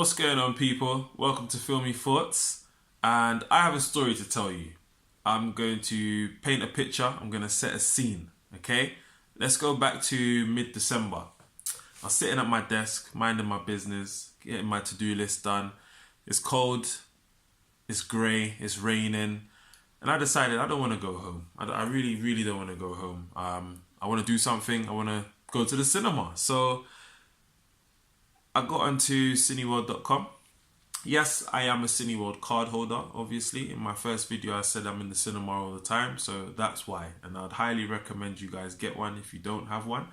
What's going on, people? Welcome to Filmy Thoughts, and I have a story to tell you. I'm going to paint a picture, I'm going to set a scene, okay? Let's go back to mid-December. I was sitting at my desk, minding my business, getting my to-do list done. It's cold, it's grey, it's raining, and I decided I don't want to go home. I really don't want to go home. I want to do something, I want to go to the cinema. So I got onto cineworld.com. Yes, I am a Cineworld card holder, obviously. In my first video, I said I'm in the cinema all the time, so that's why. And I'd highly recommend you guys get one if you don't have one.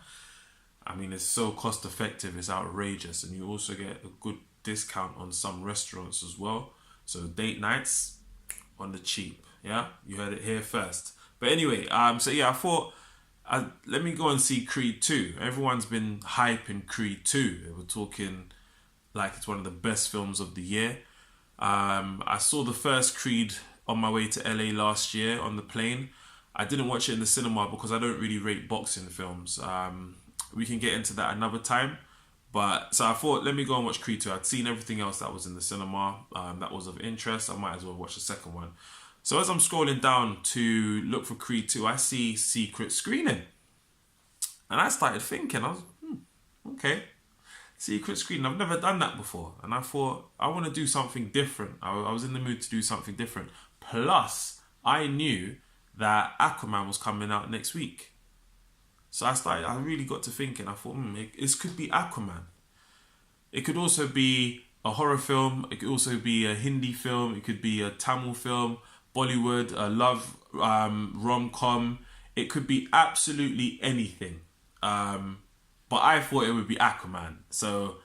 I mean, it's so cost effective, it's outrageous. And you also get a good discount on some restaurants as well. So date nights on the cheap, yeah? You heard it here first. But anyway, I thought, let me go and see Creed 2. Everyone's been hyping Creed 2. We're talking like it's one of the best films of the year. I saw the first Creed on my way to LA last year on the plane. I didn't watch it in the cinema because I don't really rate boxing films. We can get into that another time. But so I thought, let me go and watch Creed 2. I'd seen everything else that was in the cinema that was of interest. I might as well watch the second one. So as I'm scrolling down to look for Creed 2, I see secret screening. And I started thinking, I was, okay, secret screening. I've never done that before. And I thought, I want to do something different. I was in the mood to do something different. Plus, I knew that Aquaman was coming out next week. So I really got to thinking, I thought, this could be Aquaman. It could also be a horror film. It could also be a Hindi film. It could be a Tamil film. Bollywood, a love rom-com. It could be absolutely anything. But I thought it would be Aquaman. So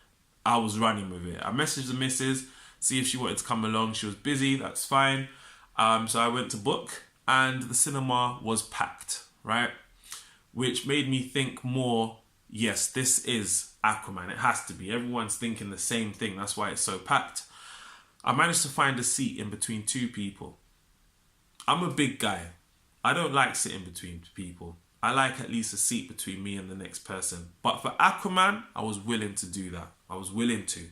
I was running with it. I messaged the missus, see if she wanted to come along. She was busy, that's fine. So I went to book and the cinema was packed, right? Which made me think more, yes, this is Aquaman. It has to be. Everyone's thinking the same thing. That's why it's so packed. I managed to find a seat in between two people. I'm a big guy. I don't like sitting between people. I like at least a seat between me and the next person. But for Aquaman, I was willing to do that. I was willing to.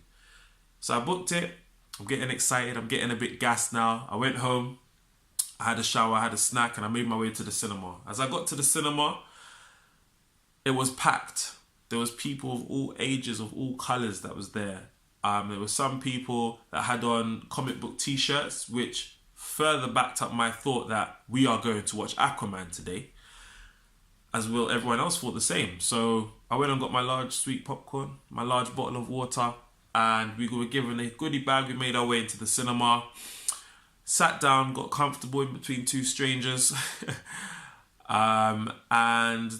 So I booked it. I'm getting excited. I'm getting a bit gassed now. I went home. I had a shower. I had a snack. And I made my way to the cinema. As I got to the cinema, it was packed. There was people of all ages, of all colours that was there. There were some people that had on comic book t-shirts, which further backed up my thought that we are going to watch Aquaman today. As well, everyone else thought the same. So I went and got my large sweet popcorn, my large bottle of water, and we were given a goodie bag. We made our way into the cinema, sat down, got comfortable in between two strangers, and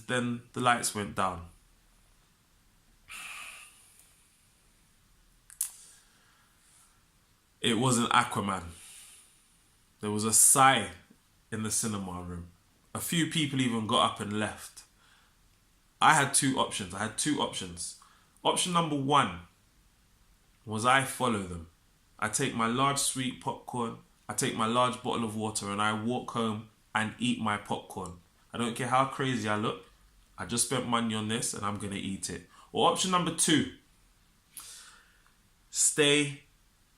then the lights went down. It wasn't Aquaman. There was a sigh in the cinema room. A few people even got up and left. I had two options. Option number one was I follow them. I take my large sweet popcorn, I take my large bottle of water, and I walk home and eat my popcorn. I don't care how crazy I look. I just spent money on this and I'm going to eat it. Or option number two, stay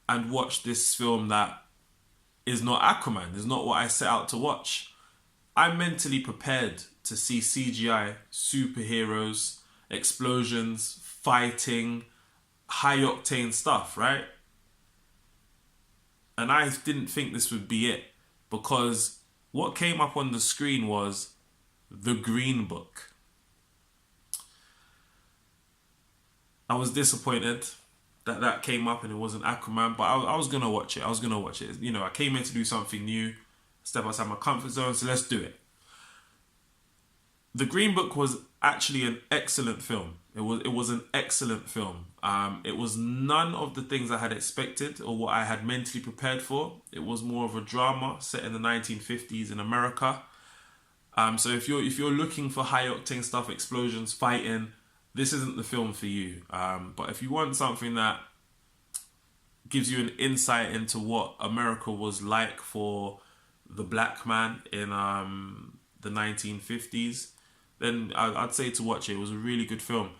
and watch this film that is not Aquaman. It's not what I set out to watch. I'm mentally prepared to see CGI, superheroes, explosions, fighting, high-octane stuff, right? And I didn't think this would be it, because what came up on the screen was The Green Book. I was disappointed that that came up and it wasn't Aquaman, but I was going to watch it. You know, I came in to do something new, step outside my comfort zone, so let's do it. The Green Book was actually an excellent film. It was an excellent film. It was none of the things I had expected or what I had mentally prepared for. It was more of a drama set in the 1950s in America. So if you're looking for high octane stuff, explosions, fighting, this isn't the film for you. But if you want something that gives you an insight into what America was like for the black man in the 1950s, then I'd say to watch it. It was a really good film.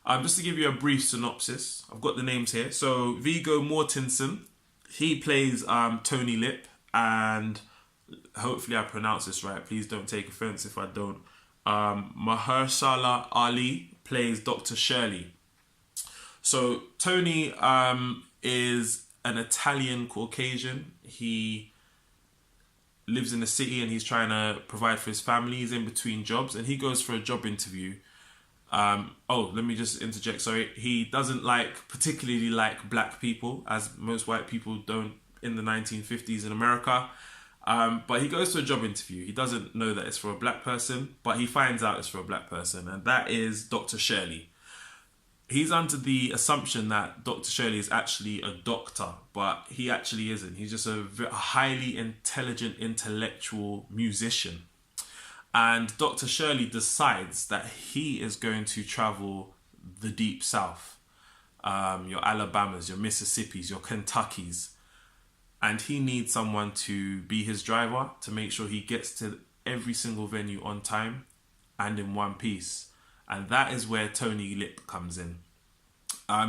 Just to give you a brief synopsis, I've got the names here. So Viggo Mortensen, he plays Tony Lip, and hopefully I pronounce this right. Please don't take offense if I don't. Mahershala Ali plays Dr. Shirley. So Tony is an Italian Caucasian. He lives in the city and he's trying to provide for his family. He's in between jobs and he goes for a job interview. Let me just interject, sorry. He doesn't particularly like black people, as most white people don't in the 1950s in America. But he goes to a job interview. He doesn't know that it's for a black person, but he finds out it's for a black person, and that is Dr. Shirley. He's under the assumption that Dr. Shirley is actually a doctor, but he actually isn't. He's just a highly intelligent, intellectual musician. And Dr. Shirley decides that he is going to travel the deep south, your Alabamas, your Mississippis, your Kentuckys. And he needs someone to be his driver to make sure he gets to every single venue on time and in one piece. And that is where Tony Lip comes in.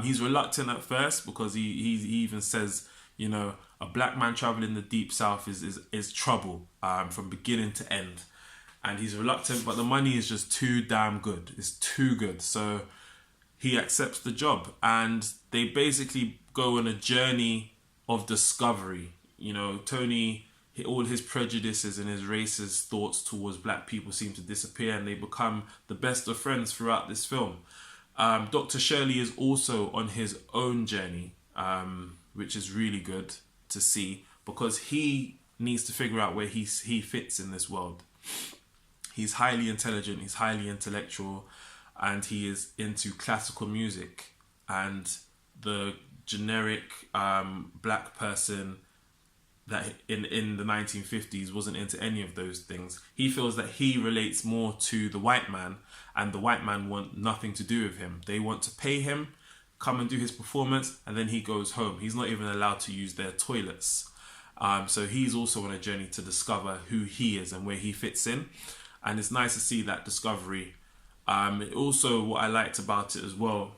He's reluctant at first because he even says, a black man traveling the deep south is trouble from beginning to end. And he's reluctant, but the money is just too damn good. It's too good. So he accepts the job. And they basically go on a journey of discovery. Tony, all his prejudices and his racist thoughts towards black people seem to disappear, and they become the best of friends throughout this film. Dr. Shirley is also on his own journey, which is really good to see because he needs to figure out where he fits in this world. He's highly intelligent, he's highly intellectual, and he is into classical music. And the generic black person that in the 1950s wasn't into any of those things. He feels that he relates more to the white man, and the white man want nothing to do with him. They want to pay him, come and do his performance, and then he goes home. He's not even allowed to use their toilets. So he's also on a journey to discover who he is and where he fits in. And it's nice to see that discovery. Also, what I liked about it as well,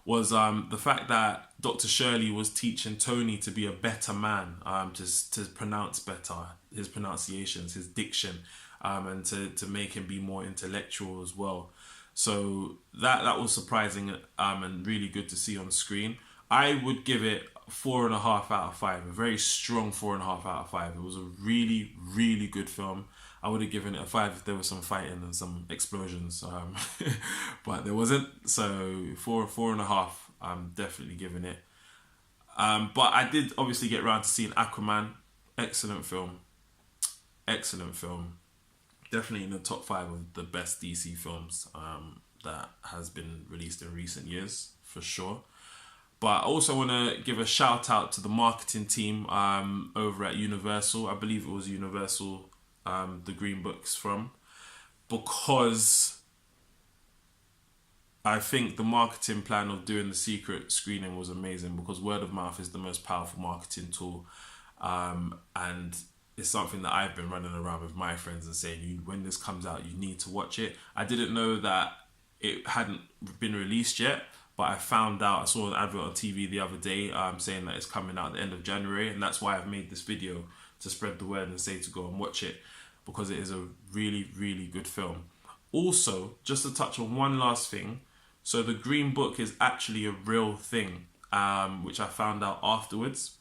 was the fact that Dr. Shirley was teaching Tony to be a better man, to pronounce better, his pronunciations, his diction, and to make him be more intellectual as well. So that was surprising and really good to see on screen. I would give it 4.5 out of 5, a very strong 4.5 out of 5. It was a really, really good film. I would have given it a 5 if there was some fighting and some explosions, but there wasn't. So 4.5. I'm definitely giving it. But I did obviously get around to seeing Aquaman. Excellent film. Definitely in the top 5 of the best DC films that has been released in recent years, for sure. But I also want to give a shout out to the marketing team over at Universal. I believe it was Universal, the Green Book's from, because I think the marketing plan of doing the secret screening was amazing, because word of mouth is the most powerful marketing tool. And it's something that I've been running around with my friends and saying, when this comes out, you need to watch it. I didn't know that it hadn't been released yet, but I found out, I saw an advert on TV the other day saying that it's coming out at the end of January, and that's why I've made this video, to spread the word and say to go and watch it, because it is a really, really good film. Also, just to touch on one last thing, so the Green Book is actually a real thing, which I found out afterwards.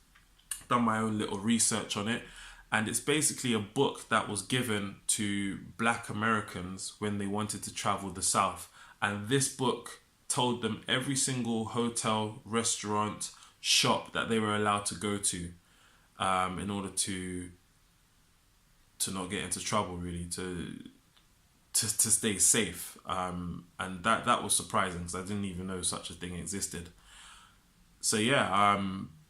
Done my own little research on it, and it's basically a book that was given to black Americans when they wanted to travel the South, and this book told them every single hotel, restaurant, shop that they were allowed to go to in order to not get into trouble, really, to stay safe. And that was surprising, because I didn't even know such a thing existed. So yeah,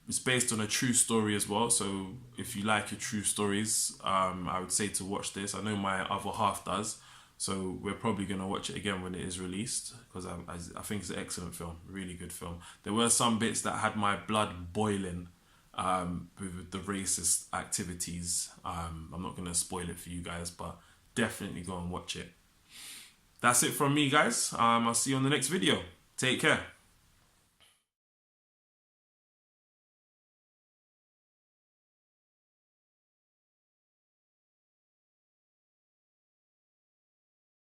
it's based on a true story as well. So if you like your true stories, I would say to watch this. I know my other half does. So we're probably going to watch it again when it is released, because I think it's an excellent film, really good film. There were some bits that had my blood boiling with the racist activities. I'm not going to spoil it for you guys, but definitely go and watch it. That's it from me, guys. I'll see you on the next video. Take care.